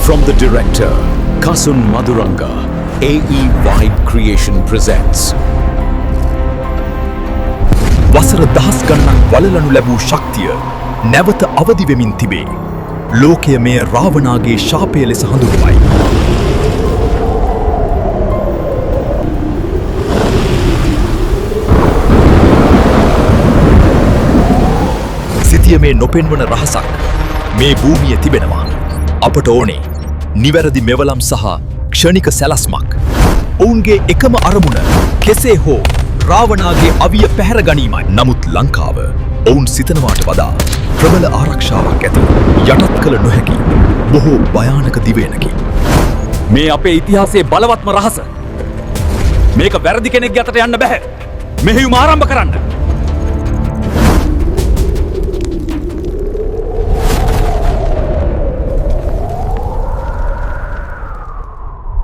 From the director, Kasun Maduranga, AE Vibe Creation presents වසර දහස් ගණනක් වලලනු ලැබූ ශක්තිය නැවත අවදි වෙමින් තිබේ. ලෝකය මෙය රාවණාගේ ශාපය ලෙස හඳුන්වයි. සිතිය මේ නොපෙන්වන රහසක් මේ භූමියේ තිබෙනවා. අපට ඕනේ නිවැරදි මෙවලම් සහ ක්ෂණික සැලස්මක්. ඔවුන්ගේ එකම අරමුණ කෙසේ හෝ රාවණාගේ අවිය පැහැර ගැනීමයි. නමුත් ලංකාව ඔවුන් සිතනවාට වඩා ප්‍රබල ආරක්ෂාවක් ඇති යටත් කළ නොහැකි බොහෝ භයානක දිවයිනකි. මේ අපේ ඉතිහාසයේ බලවත්ම රහස. මේක වැරදි කෙනෙක්ගේ අතට යන්න බෑ. මෙහෙයුම ආරම්භ කරන්න.